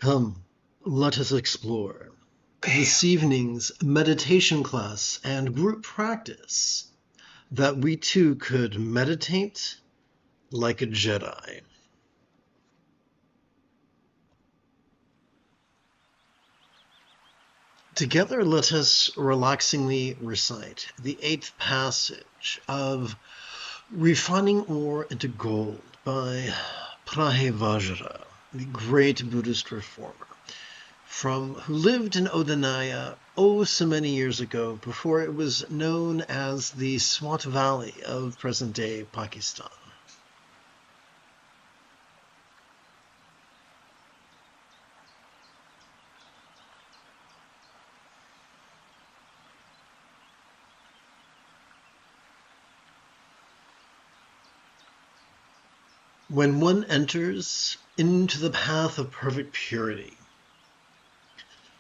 Come, let us explore this evening's meditation class and group practice, that we too could meditate like a Jedi. Together, let us relaxingly recite the 8th passage of Refining Ore into Gold by Vajra, the great Buddhist reformer, who lived in Odinaya so many years ago, before it was known as the Swat Valley of present-day Pakistan. When one enters into the path of perfect purity,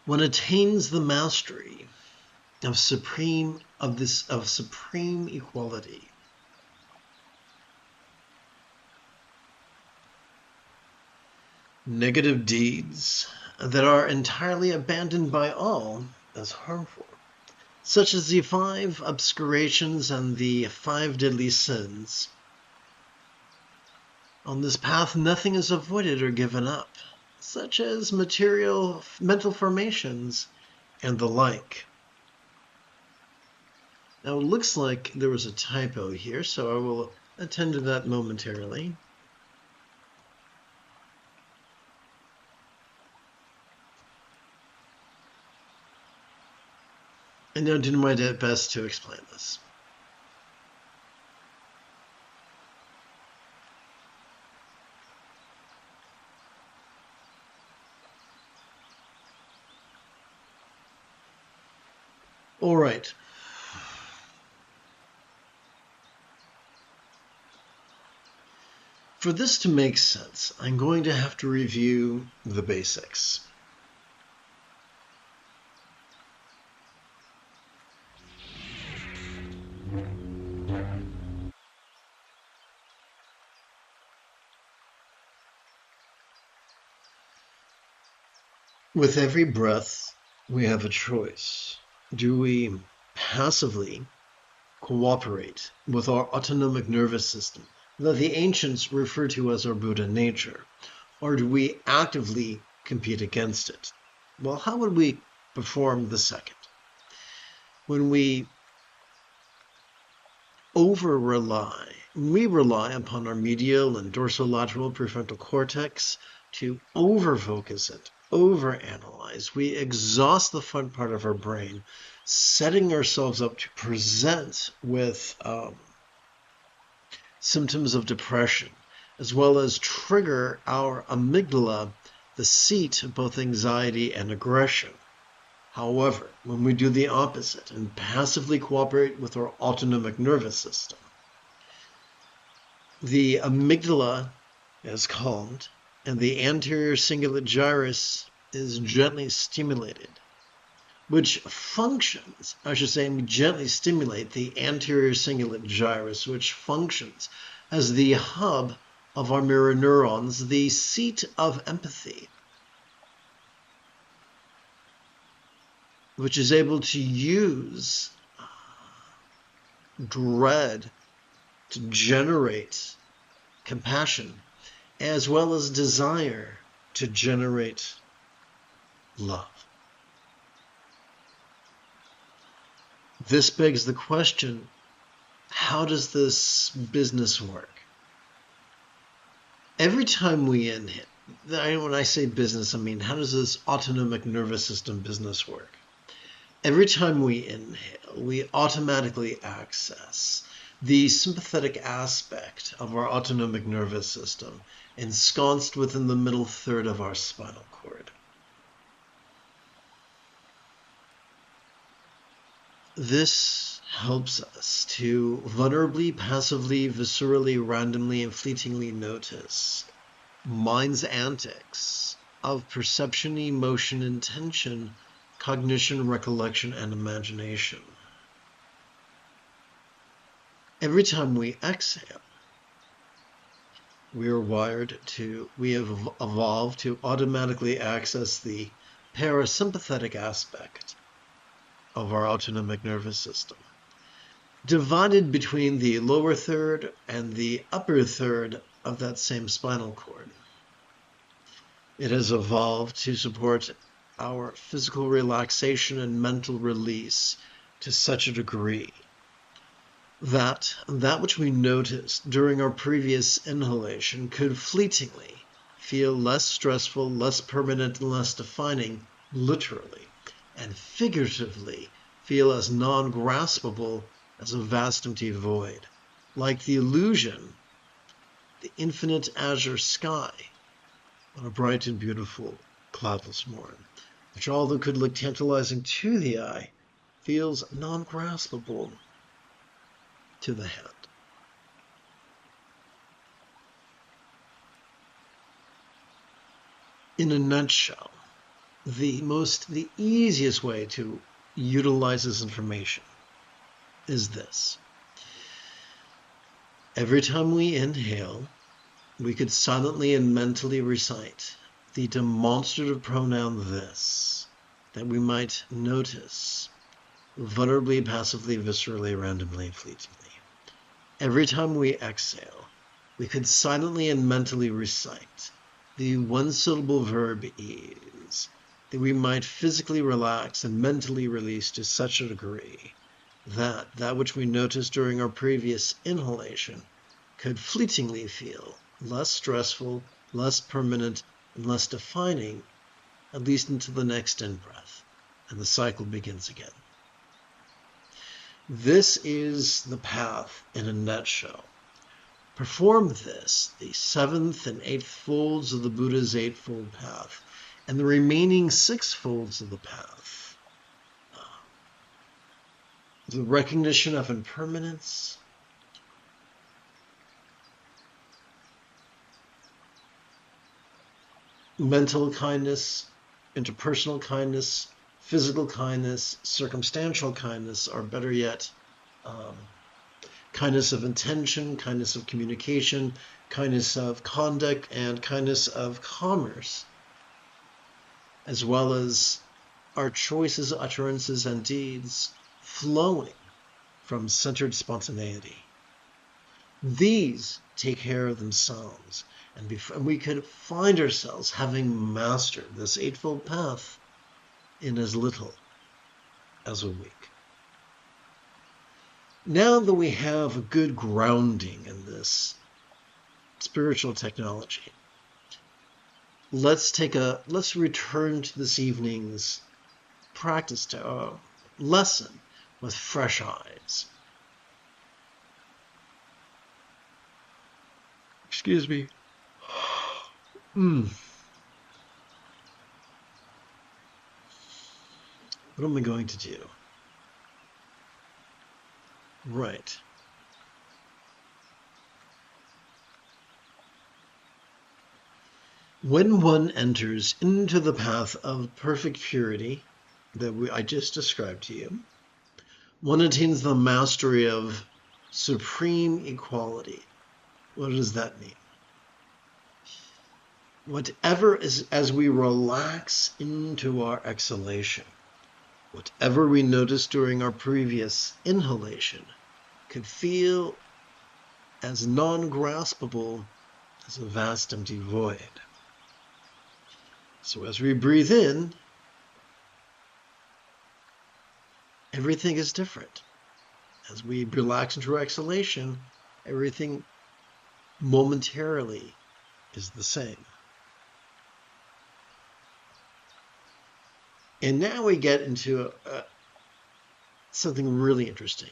one attains the mastery of supreme equality. Negative deeds that are entirely abandoned by all as harmful, such as the 5 obscurations and the 5 deadly sins. On this path, nothing is avoided or given up, such as mental formations and the like. Now, it looks like there was a typo here, so I will attend to that momentarily. And I'll do my best to explain this. All right. For this to make sense, I'm going to have to review the basics. With every breath, we have a choice. Do we passively cooperate with our autonomic nervous system that the ancients refer to as our Buddha nature, or do we actively compete against it? Well, how would we perform the second? When we we rely upon our medial and dorsolateral prefrontal cortex to overfocus it, overanalyze. We exhaust the front part of our brain, setting ourselves up to present with symptoms of depression, as well as trigger our amygdala, the seat of both anxiety and aggression. However, when we do the opposite and passively cooperate with our autonomic nervous system, the amygdala is calmed and the anterior cingulate gyrus is gently stimulated, which functions, we gently stimulate the anterior cingulate gyrus, which functions as the hub of our mirror neurons, the seat of empathy, which is able to use dread to generate compassion, as well as desire to generate love. This begs the question, how does this business work? Every time we inhale, when I say business, I mean, how does this autonomic nervous system business work? Every time we inhale, we automatically access the sympathetic aspect of our autonomic nervous system, ensconced within the middle third of our spinal cord. This helps us to vulnerably, passively, viscerally, randomly, and fleetingly notice mind's antics of perception, emotion, intention, cognition, recollection, and imagination. Every time we exhale, we have evolved to automatically access the parasympathetic aspect of our autonomic nervous system, divided between the lower third and the upper third of that same spinal cord. It has evolved to support our physical relaxation and mental release to such a degree that which we noticed during our previous inhalation could fleetingly feel less stressful, less permanent, and less defining, literally, and figuratively feel as non-graspable as a vast empty void, like the illusion, the infinite azure sky on a bright and beautiful cloudless morn, which although could look tantalizing to the eye, feels non-graspable to the hand. In a nutshell, the easiest way to utilize this information is this. Every time we inhale, we could silently and mentally recite the demonstrative pronoun this, that we might notice vulnerably, passively, viscerally, randomly, fleetingly. Every time we exhale, we could silently and mentally recite the one-syllable verb ease, that we might physically relax and mentally release to such a degree that which we noticed during our previous inhalation could fleetingly feel less stressful, less permanent, and less defining, at least until the next in-breath, and the cycle begins again. This is the path in a nutshell. Perform this, the 7th and 8th folds of the Buddha's Eightfold Path, and the remaining 6 folds of the path. The recognition of impermanence, mental kindness, interpersonal kindness, physical kindness, circumstantial kindness, or better yet, kindness of intention, kindness of communication, kindness of conduct, and kindness of commerce, as well as our choices, utterances, and deeds flowing from centered spontaneity. These take care of themselves, and we could find ourselves having mastered this Eightfold Path in as little as a week. Now that we have a good grounding in this spiritual technology, let's return to this evening's practice lesson with fresh eyes. Excuse me. What am I going to do? Right. When one enters into the path of perfect purity that I just described to you, one attains the mastery of supreme equality. What does that mean? Whatever is, as we relax into our exhalation, whatever we noticed during our previous inhalation could feel as non-graspable as a vast empty void. So as we breathe in, everything is different. As we relax into our exhalation, everything momentarily is the same. And now we get into something really interesting.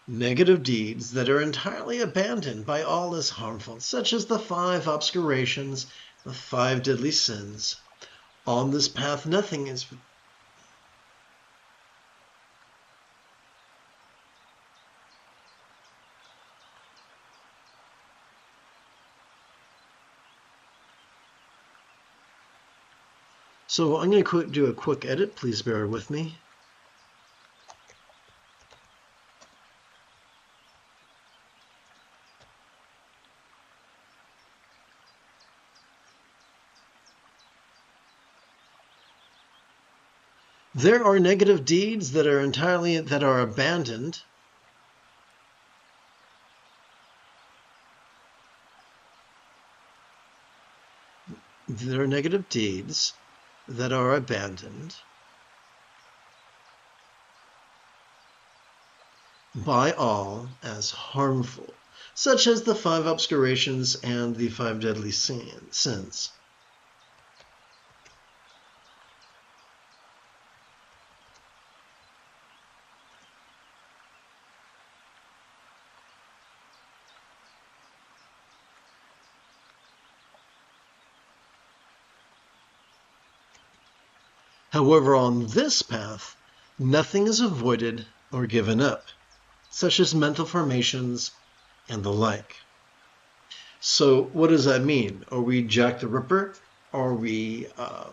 Negative deeds that are entirely abandoned by all as harmful, such as the 5 obscurations, the 5 deadly sins. On this path, nothing is... So I'm going to do a quick edit. Please bear with me. There are negative deeds that are abandoned. There are negative deeds that are abandoned by all as harmful, such as the 5 obscurations and the 5 deadly sins. However, on this path, nothing is avoided or given up, such as mental formations and the like. So what does that mean? Are we Jack the Ripper? Are we a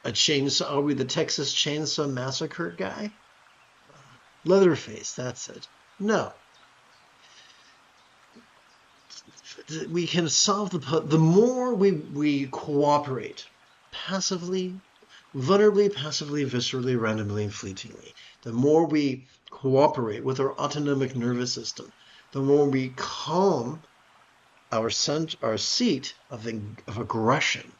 chainsaw? Are we the Texas Chainsaw Massacre guy? Leatherface, that's it. No. We can solve the more we cooperate passively, vulnerably, passively, viscerally, randomly, and fleetingly. The more we cooperate with our autonomic nervous system, the more we calm our seat of aggression,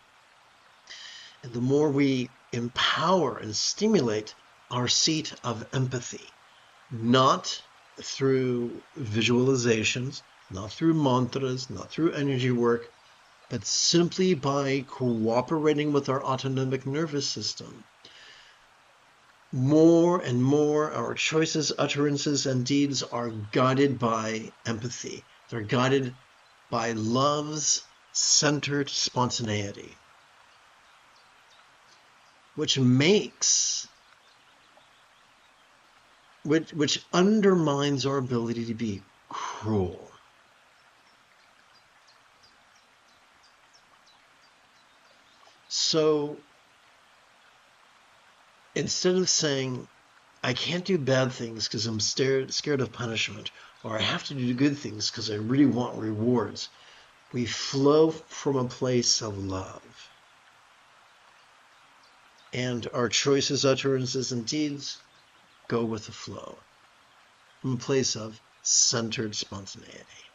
and the more we empower and stimulate our seat of empathy, not through visualizations, not through mantras, not through energy work, but simply by cooperating with our autonomic nervous system. More and more, our choices, utterances, and deeds are guided by empathy. They're guided by love's centered spontaneity, which undermines our ability to be cruel. So instead of saying, I can't do bad things because I'm scared of punishment, or I have to do good things because I really want rewards, we flow from a place of love. And our choices, utterances, and deeds go with the flow from a place of centered spontaneity.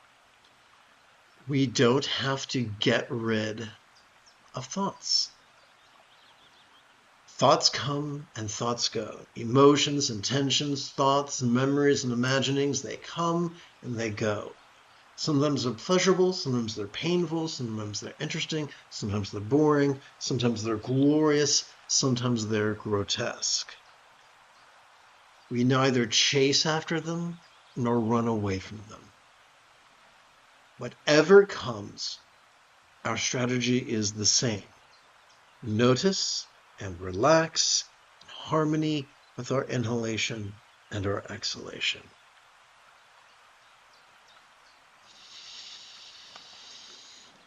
We don't have to get rid of thoughts. Thoughts come and thoughts go. Emotions, intentions, thoughts, memories, and imaginings, they come and they go. Sometimes they're pleasurable, sometimes they're painful, sometimes they're interesting, sometimes they're boring, sometimes they're glorious, sometimes they're grotesque. We neither chase after them nor run away from them. Whatever comes, our strategy is the same. Notice and relax in harmony with our inhalation and our exhalation.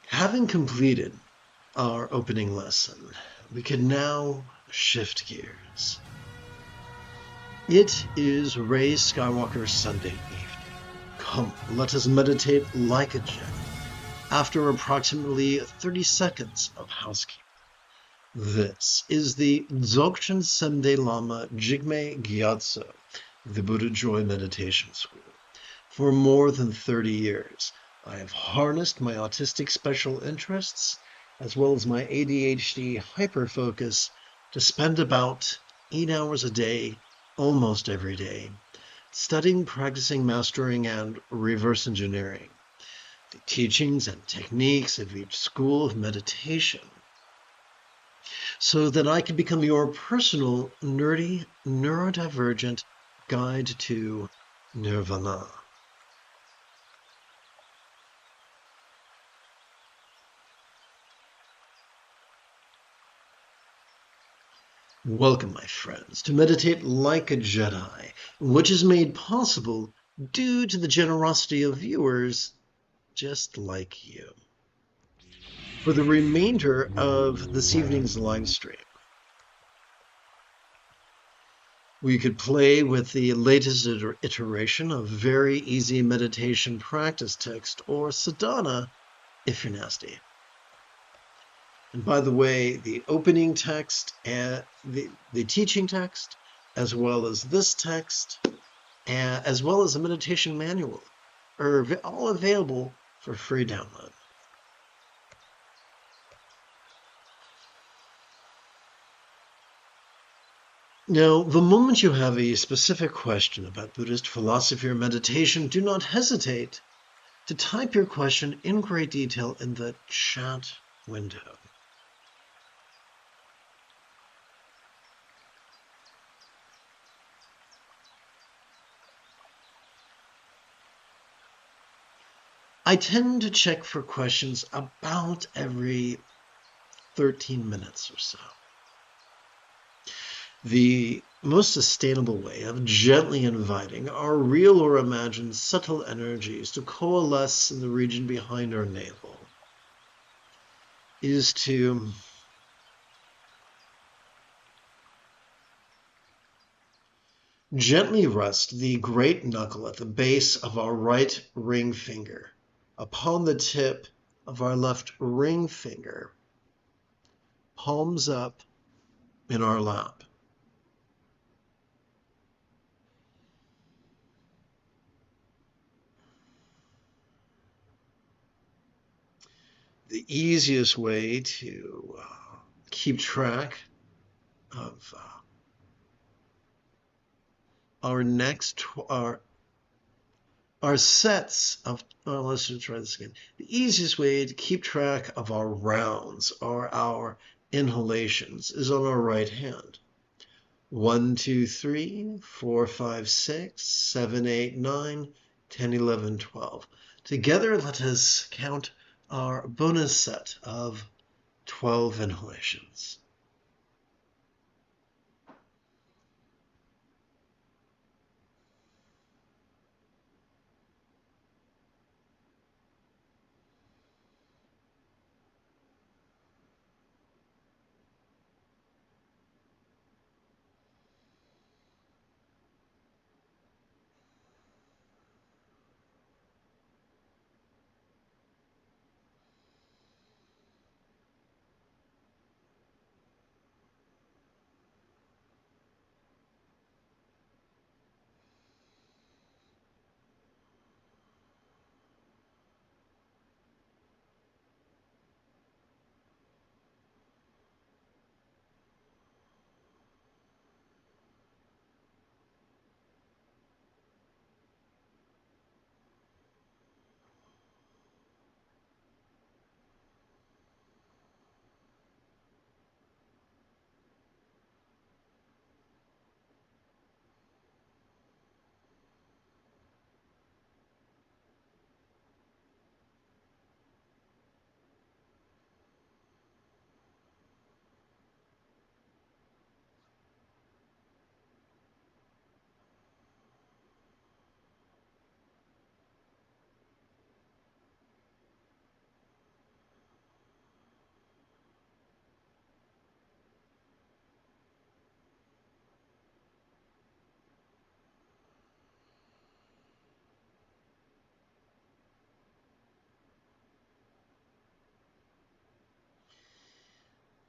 Having completed our opening lesson, we can now shift gears. It is Rey Skywalker's Sunday evening. Come, let us meditate like a Jedi. After approximately 30 seconds of housekeeping, this is the Dzogchen Sende Lama Jigme Gyatso, the Buddha Joy Meditation School. For more than 30 years, I have harnessed my autistic special interests, as well as my ADHD hyperfocus, to spend about 8 hours a day, almost every day, studying, practicing, mastering, and reverse engineering the teachings and techniques of each school of meditation, so that I can become your personal, nerdy, neurodivergent guide to nirvana. Welcome, my friends, to Meditate Like a Jedi, which is made possible due to the generosity of viewers just like you. For the remainder of this evening's live stream, we could play with the latest iteration of Very Easy Meditation Practice Text, or Sadhana, if you're nasty. And by the way, the opening text and the teaching text, as well as this text, and as well as a meditation manual, are all available for free download. Now, the moment you have a specific question about Buddhist philosophy or meditation, do not hesitate to type your question in great detail in the chat window. I tend to check for questions about every 13 minutes or so. The most sustainable way of gently inviting our real or imagined subtle energies to coalesce in the region behind our navel is to gently rest the great knuckle at the base of our right ring finger upon the tip of our left ring finger, palms up in our lap. The easiest way to keep track of our sets of, let's just try this again. The easiest way to keep track of our rounds or our inhalations is on our right hand. 1, 2, 3, 4, 5, 6, 7, 8, 9, 10, 11, 12. Together, let us count our bonus set of 12 inhalations.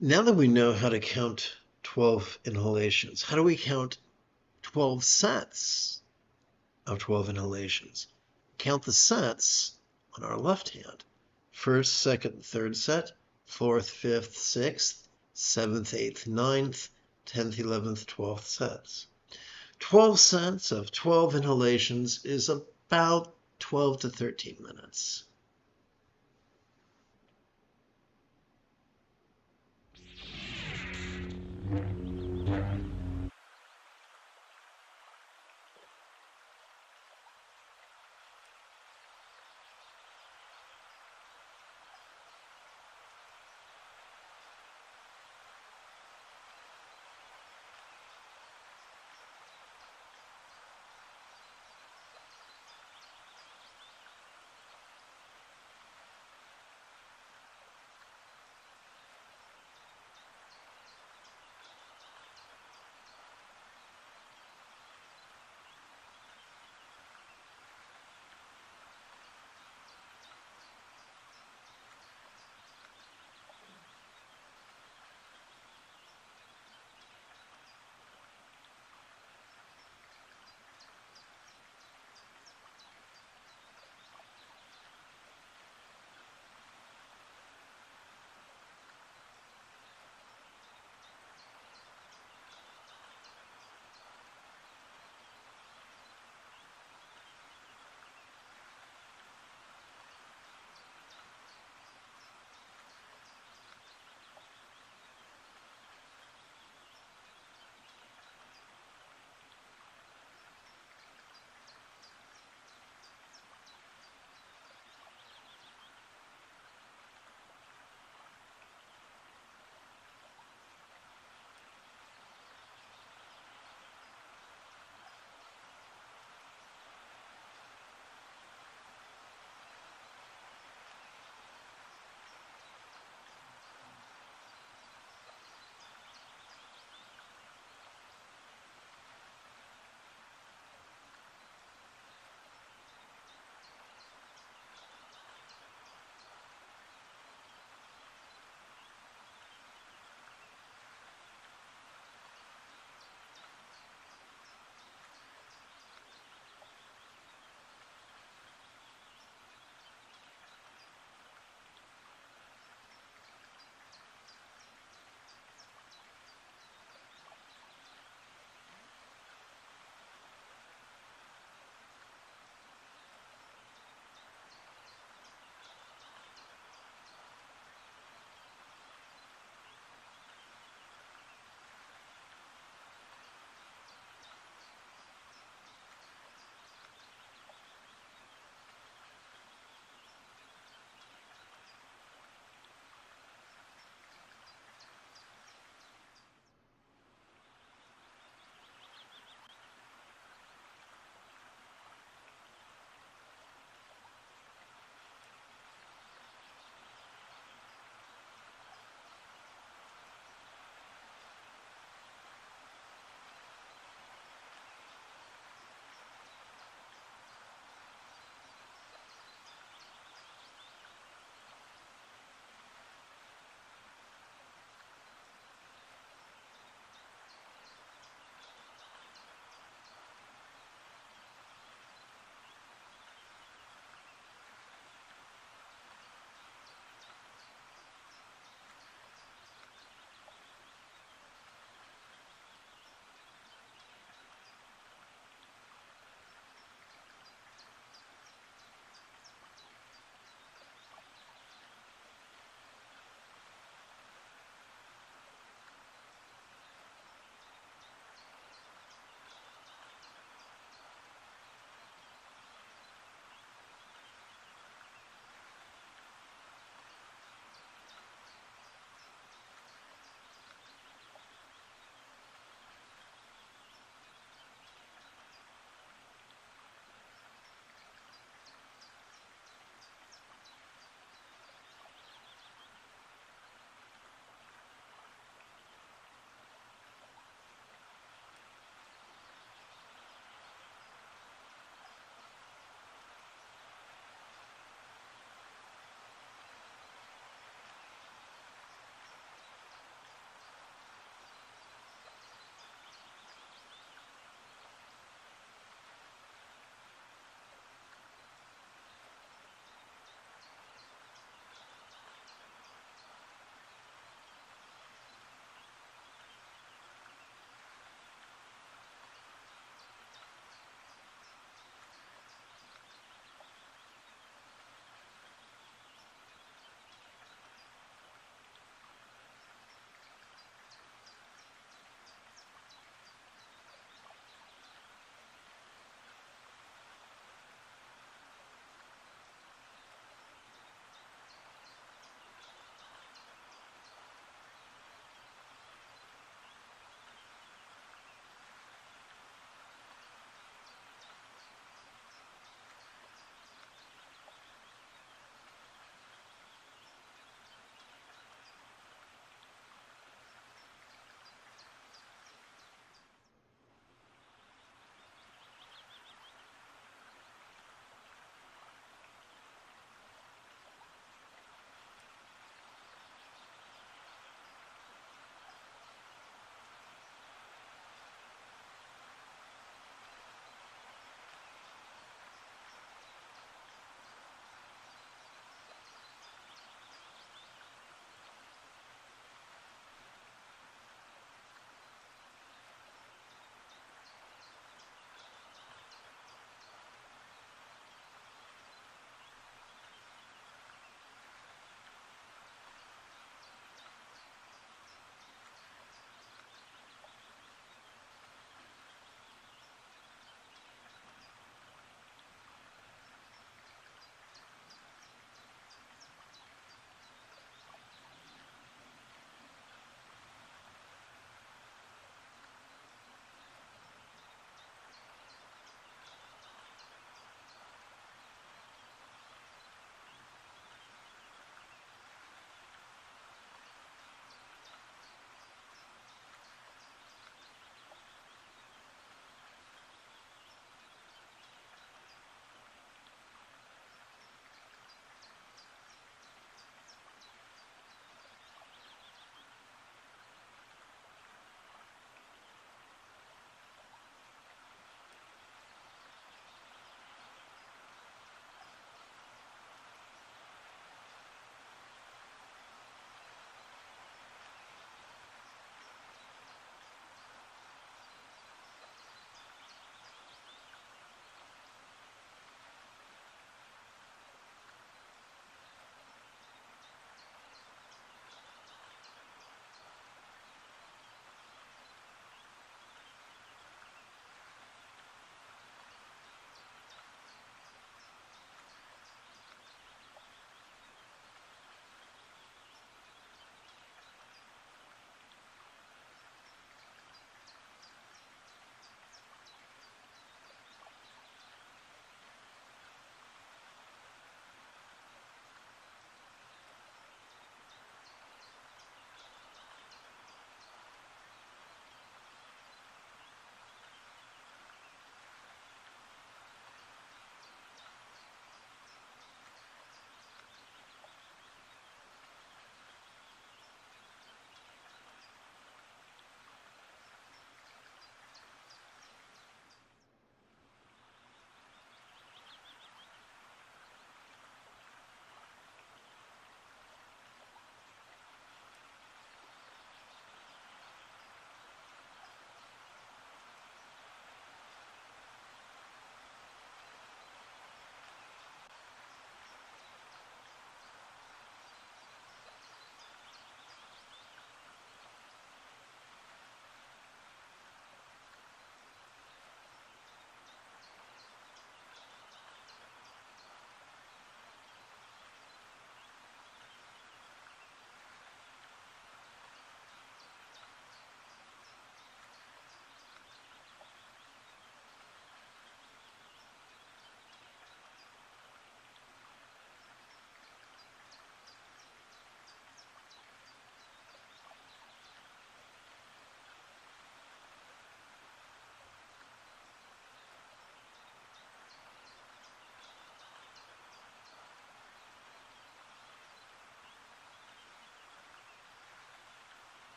Now that we know how to count 12 inhalations, how do we count 12 sets of 12 inhalations? Count the sets on our left hand. First, second, third set, fourth, fifth, sixth, seventh, eighth, ninth, 10th, 11th, 12th sets. 12 sets of 12 inhalations is about 12 to 13 minutes.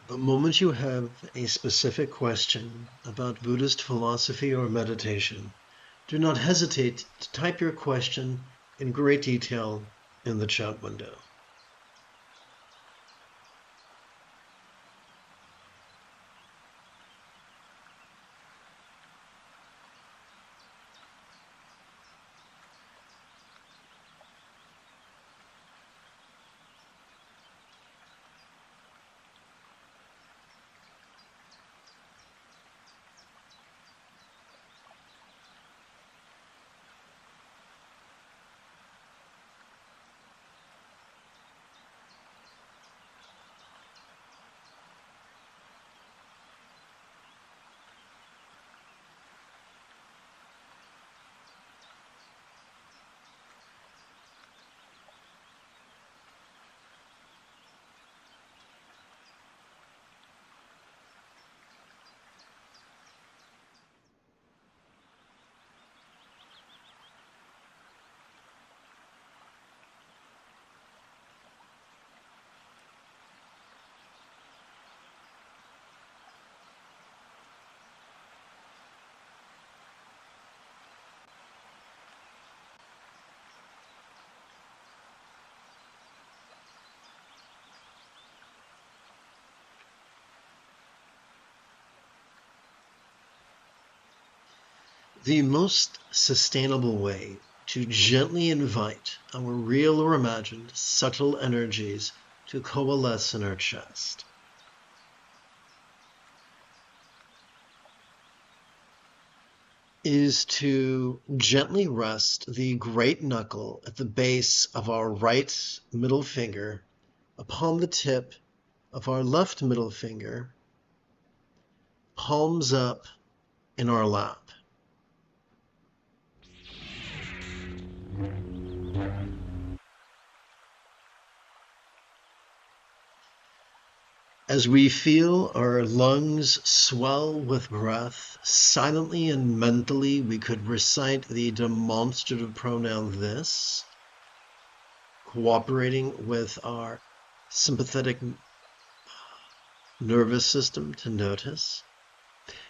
The moment you have a specific question about Buddhist philosophy or meditation, do not hesitate to type your question in great detail in the chat window. The most sustainable way to gently invite our real or imagined subtle energies to coalesce in our chest is to gently rest the great knuckle at the base of our right middle finger upon the tip of our left middle finger, palms up in our lap. As we feel our lungs swell with breath, silently and mentally we could recite the demonstrative pronoun this, cooperating with our sympathetic nervous system to notice.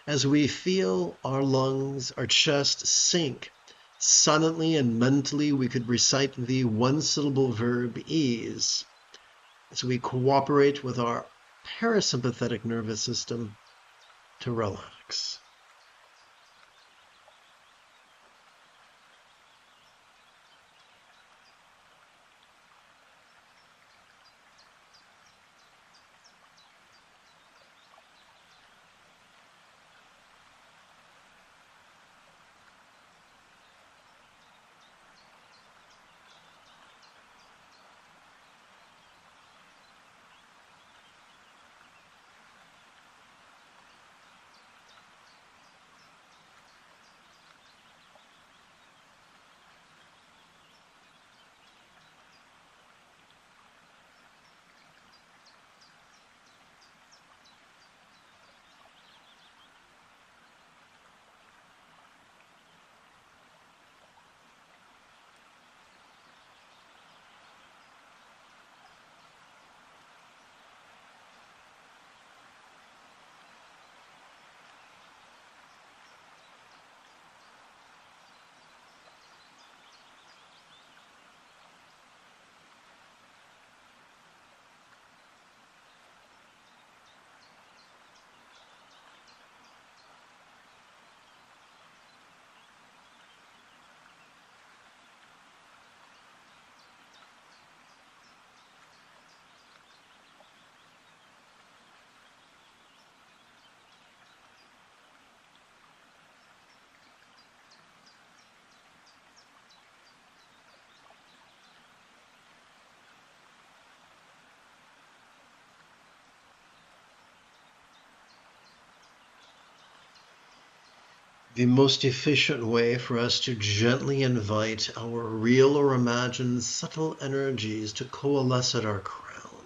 As we feel our lungs, our chest sink, silently and mentally we could recite the one-syllable verb ease. As we cooperate with our parasympathetic nervous system to relax. The most efficient way for us to gently invite our real or imagined subtle energies to coalesce at our crown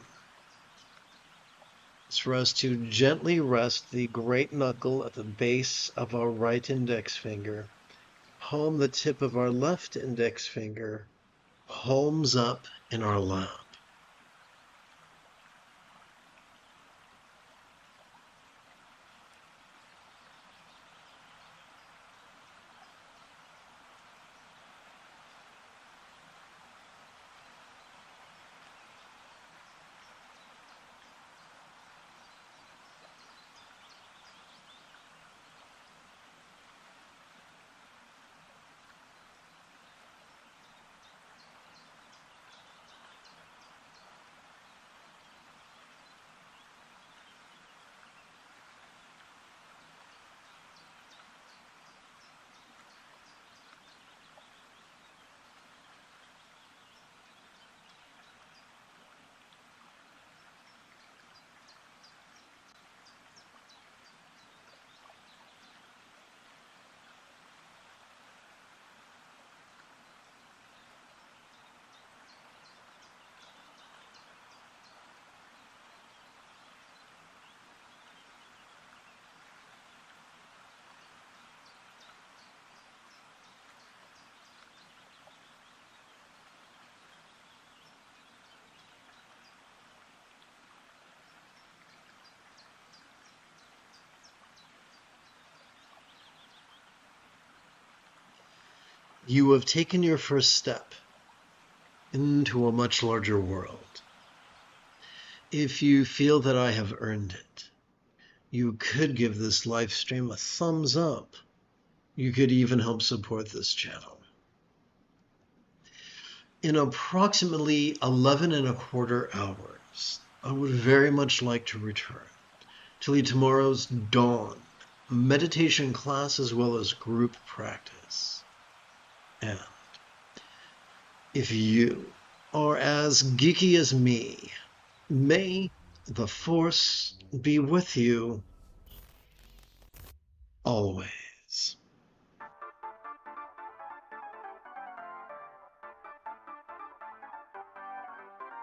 is for us to gently rest the great knuckle at the base of our right index finger, palm the tip of our left index finger, palms up in our lap. you have taken your first step into a much larger world. If you feel that I have earned it, you could give this live stream a thumbs up. You could even help support this channel. In approximately 11 and a quarter hours, I would very much like to return to lead tomorrow's dawn meditation class as well as group practice. And if you are as geeky as me, may the Force be with you always.